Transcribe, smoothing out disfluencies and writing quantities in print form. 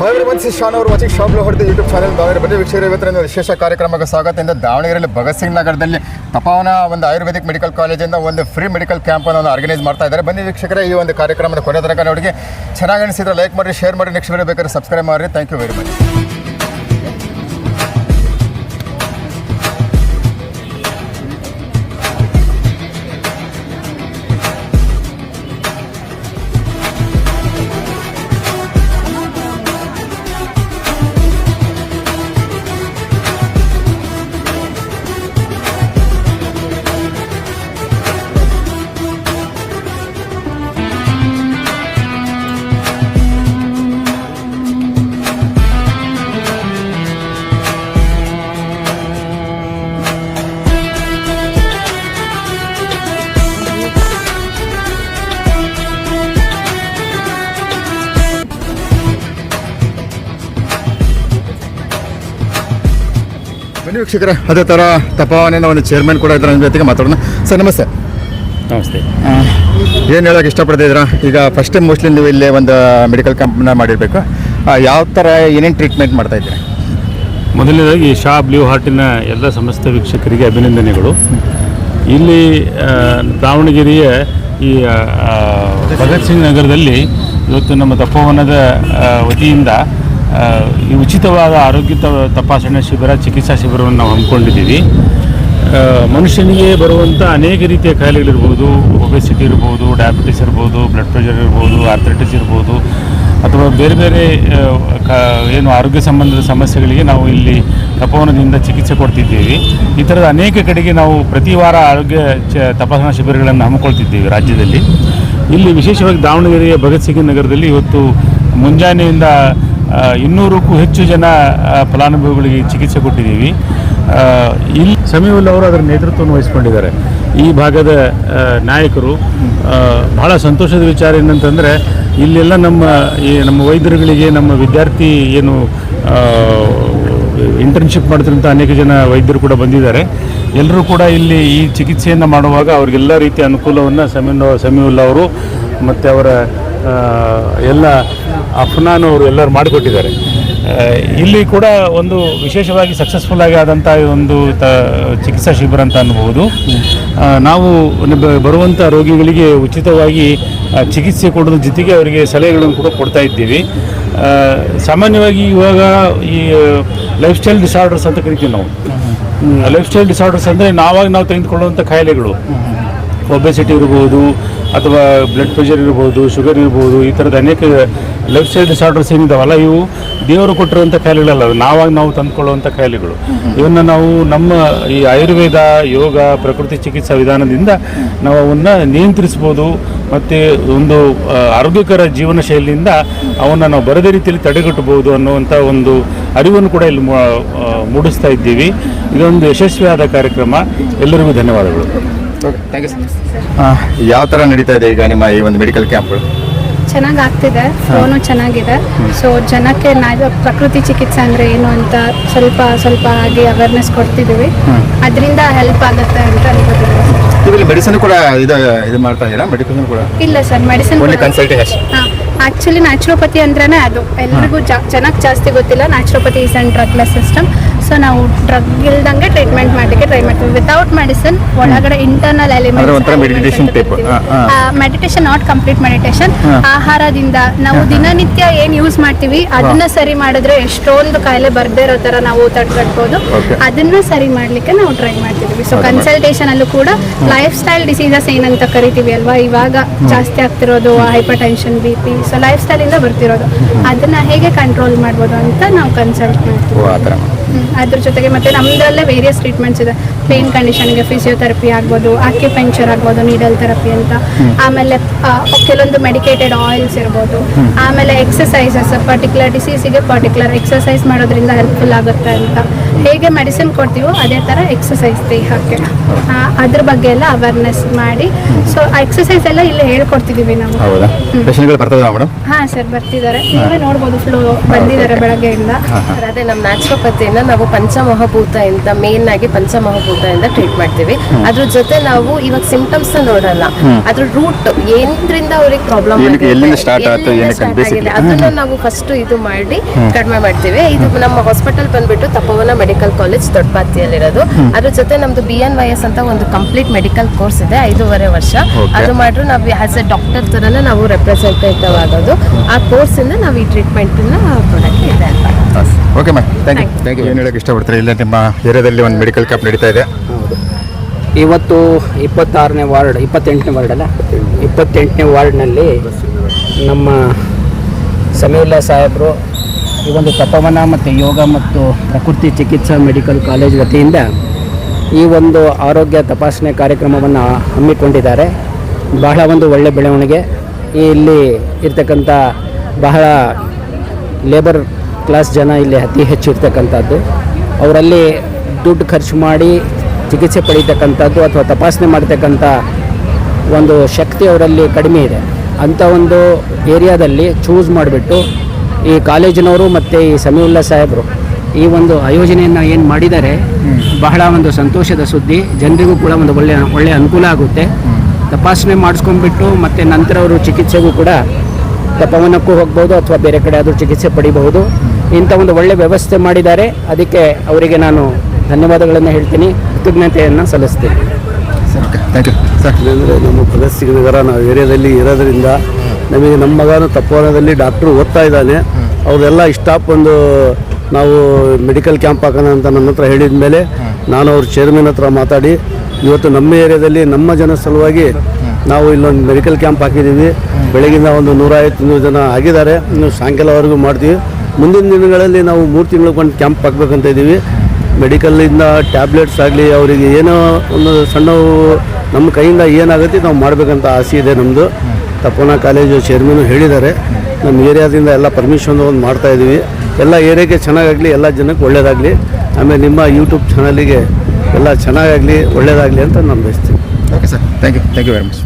ಶಾನ್ ಅವರು watching shop ಹೊಡೆದು YouTube channel Davanagere ಬನ್ನಿ ವೀಕ್ಷಕರು. ಇವತ್ತಿನ ವಿಶೇಷ ಕಾರ್ಯಕ್ರಮಕ್ಕೆ ಸ್ವಾಗತದಿಂದ ದಾವಣಗೆರೆಯಲ್ಲಿ ಭಗತ್ ಸಿಂಗ್ ನಗರದಲ್ಲಿ ತಪೋವನ ಒಂದು ಆಯುರ್ವೇದಿಕ್ ಮೆಡಿಕಲ್ ಕಾಲೇಜಿಂದ ಒಂದು ಫ್ರೀ ಮೆಡಿಕಲ್ ಕ್ಯಾಂಪನ್ನು ಆರ್ಗನೈಸ್ ಮಾಡ್ತಾ ಇದ್ದಾರೆ. ಬನ್ನಿ ವೀಕ್ಷಕರೇ, ಈ ಒಂದು ಕಾರ್ಯಕ್ರಮದ ಕೊನೆ ತನಕ ನೋಡಿ ಚೆನ್ನಾಗಿ ಅನಿಸಿದ್ರೆ ಲೈಕ್ ಮಾಡಿ, ಶೇರ್ ಮಾಡಿ, ನೆಕ್ಸ್ಟ್ ವಿಡಿಯೋ ಬೇಕಾದ್ರೆ ಸಬ್ಸ್ಕ್ರೈಬ್ ಮಾಡಿ. Thank you very much. ಬನ್ನಿ ವೀಕ್ಷಕರೇ, ಅದೇ ಥರ ತಪೋವನಿಂದ ಒಂದು ಚೇರ್ಮನ್ ಕೂಡ ಇದ್ದಾರೆ. ನನ್ನ ಜೊತೆಗೆ ಮಾತಾಡೋಣ. ಸರ್ ನಮಸ್ತೆ. ನಮಸ್ತೆ. ಏನು ಹೇಳೋಕೆ ಇಷ್ಟಪಡ್ತಿದ್ದೀರಾ? ಈಗ ಫಸ್ಟ್ ಟೈಮ್ ಮೋಸ್ಟ್ಲಿ ನೀವು ಇಲ್ಲಿ ಒಂದು ಮೆಡಿಕಲ್ ಕ್ಯಾಂಪ್ನ ಮಾಡಿರಬೇಕು. ಯಾವ ಥರ ಏನೇನು ಟ್ರೀಟ್ಮೆಂಟ್ ಮಾಡ್ತಾ ಇದ್ದೀರಿ? ಮೊದಲನೇದಾಗಿ ಶಾ ಬ್ಲೂ ಹಾರ್ಟಿನ ಎಲ್ಲ ಸಮಸ್ತ ವೀಕ್ಷಕರಿಗೆ ಅಭಿನಂದನೆಗಳು. ಇಲ್ಲಿ ದಾವಣಗೆರೆಯ ಈ ಭಗತ್ ಸಿಂಗ್ ನಗರದಲ್ಲಿ ಇವತ್ತು ನಮ್ಮ ತಪೋವನದ ವತಿಯಿಂದ ಈ ಉಚಿತವಾದ ಆರೋಗ್ಯ ತಪಾಸಣೆ ಶಿಬಿರ, ಚಿಕಿತ್ಸಾ ಶಿಬಿರವನ್ನು ನಾವು ಹಮ್ಮಿಕೊಂಡಿದ್ದೀವಿ. ಮನುಷ್ಯನಿಗೆ ಬರುವಂಥ ಅನೇಕ ರೀತಿಯ ಕಾಯಿಲೆಗಳಿರ್ಬೋದು, ಒಬೆಸಿಟಿ ಇರ್ಬೋದು, ಡಯಾಬಿಟಿಸ್ ಇರ್ಬೋದು, ಬ್ಲಡ್ ಪ್ರೆಷರ್ ಇರ್ಬೋದು, ಆರ್ಥರೈಟಿಸ್ ಇರ್ಬೋದು, ಅಥವಾ ಬೇರೆ ಬೇರೆ ಏನು ಆರೋಗ್ಯ ಸಂಬಂಧದ ಸಮಸ್ಯೆಗಳಿಗೆ ನಾವು ಇಲ್ಲಿ ತಪೋವನದಿಂದ ಚಿಕಿತ್ಸೆ ಕೊಡ್ತಿದ್ದೀವಿ. ಈ ಥರದ ಅನೇಕ ಕಡೆಗೆ ನಾವು ಪ್ರತಿ ವಾರ ಆರೋಗ್ಯ ತಪಾಸಣಾ ಶಿಬಿರಗಳನ್ನು ಹಮ್ಮಿಕೊಳ್ತಿದ್ದೀವಿ ರಾಜ್ಯದಲ್ಲಿ. ಇಲ್ಲಿ ವಿಶೇಷವಾಗಿ ದಾವಣಗೆರೆಯ ಭಗತ್ ಸಿಂಗ್ ನಗರದಲ್ಲಿ ಇವತ್ತು ಮುಂಜಾನೆಯಿಂದ 200ಕ್ಕೂ ಹೆಚ್ಚು ಜನ ಫಲಾನುಭವಿಗಳಿಗೆ ಚಿಕಿತ್ಸೆ ಕೊಟ್ಟಿದ್ದೀವಿ. ಇಲ್ಲಿ ಸಮೀವುಲ್ ಅವರು ಅದರ ನೇತೃತ್ವವನ್ನು ವಹಿಸ್ಕೊಂಡಿದ್ದಾರೆ. ಈ ಭಾಗದ ನಾಯಕರು. ಬಹಳ ಸಂತೋಷದ ವಿಚಾರ ಏನಂತಂದರೆ, ಇಲ್ಲೆಲ್ಲ ನಮ್ಮ ವೈದ್ಯರುಗಳಿಗೆ, ನಮ್ಮ ವಿದ್ಯಾರ್ಥಿ ಏನು ಇಂಟರ್ನ್ಶಿಪ್ ಮಾಡ್ತಿರೋಂಥ ಅನೇಕ ಜನ ವೈದ್ಯರು ಕೂಡ ಬಂದಿದ್ದಾರೆ. ಎಲ್ಲರೂ ಕೂಡ ಇಲ್ಲಿ ಈ ಚಿಕಿತ್ಸೆಯನ್ನು ಮಾಡುವಾಗ ಅವ್ರಿಗೆಲ್ಲ ರೀತಿಯ ಅನುಕೂಲವನ್ನು ಸಮೀವುಲ್ ಅವರು ಮತ್ತು ಅವರ ಎಲ್ಲ ಅಫ್ನಾನ್ ಅವರು ಎಲ್ಲರೂ ಮಾಡಿಕೊಟ್ಟಿದ್ದಾರೆ. ಇಲ್ಲಿ ಕೂಡ ಒಂದು ವಿಶೇಷವಾಗಿ ಸಕ್ಸಸ್ಫುಲ್ ಆಗಿ ಆದಂಥ ಒಂದು ಚಿಕಿತ್ಸಾ ಶಿಬಿರ ಅಂತ ಅನ್ಬೋದು. ನಾವು ಬರುವಂಥ ರೋಗಿಗಳಿಗೆ ಉಚಿತವಾಗಿ ಚಿಕಿತ್ಸೆ ಕೊಡೋದ್ರ ಜೊತೆಗೆ ಅವರಿಗೆ ಸಲಹೆಗಳನ್ನು ಕೂಡ ಕೊಡ್ತಾ ಇದ್ದೀವಿ. ಸಾಮಾನ್ಯವಾಗಿ ಇವಾಗ ಈ ಲೈಫ್ ಸ್ಟೈಲ್ ಡಿಸಾರ್ಡರ್ಸ್ ಅಂತ ಕರಿತೀವಿ ನಾವು. ಲೈಫ್ ಸ್ಟೈಲ್ ಡಿಸಾರ್ಡರ್ಸ್ ಅಂದರೆ ನಾವು ತೆಗೆದುಕೊಳ್ಳುವಂಥ ಕಾಯಿಲೆಗಳು, ಒಬೆಸಿಟಿ ಇರ್ಬೋದು, ಅಥವಾ ಬ್ಲಡ್ ಪ್ರೆಷರ್ ಇರ್ಬೋದು, ಶುಗರ್ ಇರ್ಬೋದು, ಈ ಥರದ ಅನೇಕ ಲೈಫ್ ಸ್ಟೈಲ್ ಡಿಸಾರ್ಡರ್ಸ್ ಏನಿದಾವಲ್ಲ, ಇವು ದೇವರು ಕೊಟ್ಟಿರುವಂಥ ಕಾಯಿಲೆಗಳಲ್ಲ, ನಾವು ತಂದುಕೊಳ್ಳುವಂಥ ಕಾಯಿಲೆಗಳು. ಇವನ್ನು ನಾವು ನಮ್ಮ ಈ ಆಯುರ್ವೇದ, ಯೋಗ, ಪ್ರಕೃತಿ ಚಿಕಿತ್ಸಾ ವಿಧಾನದಿಂದ ನಾವು ಅವನ್ನು ನಿಯಂತ್ರಿಸ್ಬೋದು. ಮತ್ತು ಒಂದು ಆರೋಗ್ಯಕರ ಜೀವನ ಶೈಲಿಯಿಂದ ಅವನ್ನು ನಾವು ಬರದ ರೀತಿಯಲ್ಲಿ ತಡೆಗಟ್ಟಬಹುದು ಅನ್ನುವಂಥ ಒಂದು ಅರಿವನ್ನು ಕೂಡ ಇಲ್ಲಿ ಮೂಡಿಸ್ತಾ ಇದ್ದೀವಿ. ಇದೊಂದು ಯಶಸ್ವಿಯಾದ ಕಾರ್ಯಕ್ರಮ. ಎಲ್ಲರಿಗೂ ಧನ್ಯವಾದಗಳು. Thank you sir. ಯಾವ ಥರ ನಡೀತಾ ಇದೆ ಈಗ ನಿಮ್ಮ ಈ ಒಂದು ಮೆಡಿಕಲ್ ಕ್ಯಾಂಪ್ಗಳು? ಚೆನ್ನಾಗಿ ಆಗ್ತಿದೆ, ಫ್ಲೋನು ಚೆನ್ನಾಗಿದೆ. ಸೊ ಜನಕ್ಕೆ ಪ್ರಕೃತಿ ಚಿಕಿತ್ಸೆ ಅಂದರೆ ಏನು ಅಂತ ಸ್ವಲ್ಪ ಆಗಿ ಅವೇರ್ನೆಸ್ ಕೊಡ್ತಿದ್ದೀವಿ. ಅದರಿಂದ ಹೆಲ್ಪ್ ಆಗುತ್ತೆ ಅಂತ ಅನ್ಕೋತೀವಿ. ಇಲ್ಲಿ ಮೆಡಿಸಿನ್ ಕೂಡ ಇದು ಮಾಡ್ತಾ ಇದ್ದೀರಾ? ಮೆಡಿಸಿನ್ ಕೂಡ ಇಲ್ಲ sir, medicine consultation. Actually naturopathy ಅಂದ್ರೇ ಅದು ಎಲ್ಲರಿಗೂ ಜನಕ್ಕೆ ಜಾಸ್ತಿ ಗೊತ್ತಿಲ್ಲ. Naturopathy is and drugless system. So ನಾವು ಡ್ರಗ್ ಇಲ್ದಂಗೆ ಟ್ರೀಟ್ಮೆಂಟ್ ಮಾಡಲಿಕ್ಕೆ ಟ್ರೈ ಮಾಡ್ತೀವಿ. ವಿತೌಟ್ ಮೆಡಿಸಿನ್ ಒಳಗಡೆ internal meditation, not complete meditation. ಆಹಾರದಿಂದ ನಾವು ದಿನನಿತ್ಯ ಏನು ಯೂಸ್ ಮಾಡ್ತೀವಿ ಅದನ್ನ ಸರಿ ಮಾಡಿದ್ರೆ ಎಷ್ಟೊಂದು ಕಾಯಿಲೆ ಬರ್ದೇ ಇರೋ ಥರ ನಾವು ತಡೆಗಟ್ಬೋದು. ಅದನ್ನ ಸರಿ ಮಾಡಲಿಕ್ಕೆ ನಾವು ಟ್ರೈ ಮಾಡ್ತಿದ್ವಿ. ಸೊ ಕನ್ಸಲ್ಟೇಷನ್ ಅಲ್ಲೂ ಕೂಡ ಲೈಫ್ ಸ್ಟೈಲ್ ಡಿಸೀಸಸ್ ಏನಂತ ಕರಿತೀವಿ ಅಲ್ವಾ, ಇವಾಗ ಜಾಸ್ತಿ ಆಗ್ತಿರೋದು ಹೈಪರ್ ಟೆನ್ಷನ್, BP. ಸೊ ಲೈಫ್ ಸ್ಟೈಲಿಂದ ಬರ್ತಿರೋದು, ಅದನ್ನ ಹೇಗೆ ಕಂಟ್ರೋಲ್ ಮಾಡ್ಬೋದು ಅಂತ ನಾವು ಕನ್ಸಲ್ಟ್ ಮಾಡ್ತೀವಿ. ಅದ್ರ ಜೊತೆಗೆ ಮತ್ತೆ ನಮ್ಮದ್ರಲ್ಲೇ ವೇರಿಯಸ್ ಟ್ರೀಟ್ಮೆಂಟ್ಸ್ ಇದೆ. ಪೇನ್ ಕಂಡೀಷನ್ಗೆ ಫಿಸಿಯೋಥೆರಪಿ ಆಗ್ಬೋದು, ಆಕ್ಯುಪಂಕ್ಚರ್ ಆಗ್ಬೋದು, ನೀಡಲ್ ಥೆರಪಿ ಅಂತ. ಆಮೇಲೆ ಕೆಲವೊಂದು ಮೆಡಿಕೇಟೆಡ್ ಆಯಿಲ್ಸ್ ಇರ್ಬೋದು. ಆಮೇಲೆ ಎಕ್ಸಸೈಸಸ್, ಪರ್ಟಿಕ್ಯುಲರ್ ಡಿಸೀಸಿಗೆ ಪರ್ಟಿಕ್ಯುಲರ್ ಎಕ್ಸಸೈಸ್ ಮಾಡೋದ್ರಿಂದ ಹೆಲ್ಪ್ಫುಲ್ ಆಗುತ್ತೆ ಅಂತ. ಹೇಗೆ ಮೆಡಿಸಿನ್ ಕೊಡ್ತೀವೋ ಅದೇ ಥರ ಎಕ್ಸಸೈಸ್ ದೇಹಕ್ಕೆ ಅದ್ರ ಬಗ್ಗೆ ಎಲ್ಲ ಅವೇರ್ನೆಸ್ ಮಾಡಿ ಸೊ ಎಕ್ಸಸೈಸ್ ಎಲ್ಲ ಇಲ್ಲೇ ಹೇಳ್ಕೊಡ್ತಿದ್ದೀವಿ ನಾವು. ಹೌದಾ? ಪೇಷಂಟ್ಗಳು ಬರ್ತದಾ ಮೇಡಮ್? ಹಾಂ ಸರ್ ಬರ್ತಿದ್ದಾರೆ, ನೀವೇ ನೋಡ್ಬೋದು ಫ್ಲೋ ಬಂದಿದ್ದಾರೆ ಬೆಳಗ್ಗೆಯಿಂದ. ಅದೇ ನಮ್ಮ ನ್ಯಾಚುರೋಪತಿಯಿಂದ ನಾವು ಪಂಚಮಹಾಭೂತ ಇಂದ ಮೇನ್ ಆಗಿ ಪಂಚಮಹಾಭೂತ ಇಂದ ಟ್ರೀಟ್ ಮಾಡ್ತೀವಿ. ಅದ್ರ ಜೊತೆ ನಾವು ಇವಾಗ ಸಿಂಪ್ಟಮ್ಸ್ ನೋಡಲ್ಲ, ಅದ್ರ ರೂಟ್ ಏನ್ರಿಂದ ಅವ್ರಿಗೆ ಪ್ರಾಬ್ಲಮ್ ಆಗಿದೆ ಅದನ್ನ ನಾವು ಫಸ್ಟ್ ಇದು ಮಾಡಿ ಕಡಿಮೆ ಮಾಡ್ತೀವಿ. ಇದು ನಮ್ಮ ಹಾಸ್ಪಿಟಲ್ ಬಂದ್ಬಿಟ್ಟು ತಪೋವನ ಮೆಡಿಕಲ್ ಕಾಲೇಜ್ ದೊಡ್ಡಪಾತಿಯಲ್ಲಿರೋದು. ಅದ್ರ ಜೊತೆ ನಮ್ದು BNYS ಅಂತ ಒಂದು ಕಂಪ್ಲೀಟ್ ಮೆಡಿಕಲ್ ಕೋರ್ಸ್ ಇದೆ, 5.5 ವರ್ಷ. ಅದು ಮಾಡ್ರು ನಾವು ಆಸ್ ಎ ಡಾಕ್ಟರ್ ತರನೇ ನಾವು ರೆಪ್ರೆಸೆಂಟೇಟಿವ್ ಆಗೋದು. ಆ ಕೋರ್ಸ್ ಇಂದ ನಾವು ಈ ಟ್ರೀಟ್ಮೆಂಟ್ ಕೊಡಕ್ಕೆ ಇದೆ. Okay ma'am, thank you. ಏನು ಹೇಳಕ್ಕೆ ಇಷ್ಟಪಡ್ತಾರೆ? ಇಲ್ಲ ನಿಮ್ಮ ಏರಿಯಾದಲ್ಲಿ ಒಂದು ಮೆಡಿಕಲ್ ಕ್ಯಾಂಪ್ ನಡೀತಾ ಇದೆ. ಇವತ್ತು 26ನೇ ವಾರ್ಡ್ 28ನೇ ವಾರ್ಡ್ ಅಲ್ಲ 28ನೇ ವಾರ್ಡ್ನಲ್ಲಿ ನಮ್ಮ ಸಮೀವುಲ್ಲಾ ಸಾಹೇಬರು ಈ ಒಂದು ತಪವನ ಮತ್ತು ಯೋಗ ಮತ್ತು ಪ್ರಕೃತಿ ಚಿಕಿತ್ಸಾ ಮೆಡಿಕಲ್ ಕಾಲೇಜ್ ವತಿಯಿಂದ ಈ ಒಂದು ಆರೋಗ್ಯ ತಪಾಸಣೆ ಕಾರ್ಯಕ್ರಮವನ್ನು ಹಮ್ಮಿಕೊಂಡಿದ್ದಾರೆ. ಬಹಳ ಒಂದು ಒಳ್ಳೆಯ ಬೆಳವಣಿಗೆ. ಇಲ್ಲಿ ಇರ್ತಕ್ಕಂಥ ಬಹಳ ಲೇಬರ್ ಕ್ಲಾಸ್ ಜನ ಇಲ್ಲಿ ಅತಿ ಹೆಚ್ಚು ಇರ್ತಕ್ಕಂಥದ್ದು. ಅವರಲ್ಲಿ ದುಡ್ಡು ಖರ್ಚು ಮಾಡಿ ಚಿಕಿತ್ಸೆ ಪಡೀತಕ್ಕಂಥದ್ದು ಅಥವಾ ತಪಾಸಣೆ ಮಾಡ್ತಕ್ಕಂಥ ಒಂದು ಶಕ್ತಿ ಅವರಲ್ಲಿ ಕಡಿಮೆ ಇದೆ. ಅಂಥ ಒಂದು ಏರಿಯಾದಲ್ಲಿ ಚೂಸ್ ಮಾಡಿಬಿಟ್ಟು ಈ ಕಾಲೇಜಿನವರು ಮತ್ತು ಈ ಸಮೀವುಲ್ಲಾ ಸಾಹೇಬರು ಈ ಒಂದು ಆಯೋಜನೆಯನ್ನು ಏನು ಮಾಡಿದ್ದಾರೆ ಬಹಳ ಒಂದು ಸಂತೋಷದ ಸುದ್ದಿ. ಜನರಿಗೂ ಕೂಡ ಒಂದು ಒಳ್ಳೆಯ ಅನುಕೂಲ ಆಗುತ್ತೆ. ತಪಾಸಣೆ ಮಾಡಿಸ್ಕೊಂಡ್ಬಿಟ್ಟು ಮತ್ತು ನಂತರ ಅವರು ಚಿಕಿತ್ಸೆಗೂ ಕೂಡ ತಪವನಕ್ಕೂ ಹೋಗ್ಬೋದು ಅಥವಾ ಬೇರೆ ಕಡೆ ಆದರೂ ಚಿಕಿತ್ಸೆ ಪಡಿಬಹುದು. ಇಂಥ ಒಂದು ಒಳ್ಳೆಯ ವ್ಯವಸ್ಥೆ ಮಾಡಿದ್ದಾರೆ. ಅದಕ್ಕೆ ಅವರಿಗೆ ನಾನು ಧನ್ಯವಾದಗಳನ್ನು ಹೇಳ್ತೀನಿ, ಕೃತಜ್ಞತೆಯನ್ನು ಸಲ್ಲಿಸ್ತೀನಿ. Thank you sir. ಅಂದರೆ ನಮ್ಮ ಭಗತ್ ಸಿಂಗ್ ನಗರ ನಾವು ಏರಿಯಾದಲ್ಲಿ ಇರೋದ್ರಿಂದ ನಮಗೆ ನಮ್ಮ ಮಗನೂ ತಪೋವನದಲ್ಲಿ ಡಾಕ್ಟ್ರು ಓದ್ತಾ ಇದ್ದಾನೆ. ಅವರೆಲ್ಲ ಸ್ಟಾಫ್ ಒಂದು ನಾವು ಮೆಡಿಕಲ್ ಕ್ಯಾಂಪ್ ಹಾಕೋಣ ಅಂತ ನನ್ನ ಹತ್ರ ಹೇಳಿದ ಮೇಲೆ ನಾನು ಅವ್ರ ಚೇರ್ಮನ್ ಹತ್ರ ಮಾತಾಡಿ ಇವತ್ತು ನಮ್ಮ ಏರಿಯಾದಲ್ಲಿ ನಮ್ಮ ಜನ ಸಲುವಾಗಿ ನಾವು ಇಲ್ಲೊಂದು ಮೆಡಿಕಲ್ ಕ್ಯಾಂಪ್ ಹಾಕಿದ್ದೀವಿ. ಬೆಳಗಿನ ಒಂದು 150 ಜನ ಆಗಿದ್ದಾರೆ. ಇನ್ನು ಸಾಯಂಕಾಲವರೆಗೂ ಮಾಡ್ತೀವಿ. ಮುಂದಿನ ದಿನಗಳಲ್ಲಿ ನಾವು 3 ತಿಂಗಳಿಗೆ ಒಂದು ಕ್ಯಾಂಪ್ ಹಾಕ್ಬೇಕಂತ ಇದ್ದೀವಿ. ಮೆಡಿಕಲ್ಲಿಂದ ಟ್ಯಾಬ್ಲೆಟ್ಸ್ ಆಗಲಿ ಅವರಿಗೆ ಏನೋ ಒಂದು ಸಣ್ಣ ನಮ್ಮ ಕೈಯಿಂದ ಏನಾಗುತ್ತೆ ನಾವು ಮಾಡಬೇಕಂತ ಆಸೆ ಇದೆ ನಮ್ಮದು. ತಪೋವನ ಕಾಲೇಜು ಚೇರ್ಮನು ಹೇಳಿದ್ದಾರೆ. ನಮ್ಮ ಏರಿಯಾದಿಂದ ಎಲ್ಲ ಪರ್ಮಿಷನ್ ಒಂದು ಮಾಡ್ತಾಯಿದ್ದೀವಿ. ಎಲ್ಲ ಏರಿಯಾಗೆ ಚೆನ್ನಾಗಾಗಲಿ, ಎಲ್ಲ ಜನಕ್ಕೆ ಒಳ್ಳೆಯದಾಗಲಿ. ಆಮೇಲೆ ನಿಮ್ಮ ಯೂಟ್ಯೂಬ್ ಚಾನಲಿಗೆ ಎಲ್ಲ ಚೆನ್ನಾಗಾಗಲಿ, ಒಳ್ಳೆಯದಾಗಲಿ ಅಂತ ನಾನು ಬಯಸ್ತೀನಿ. Okay sir, thank you very much.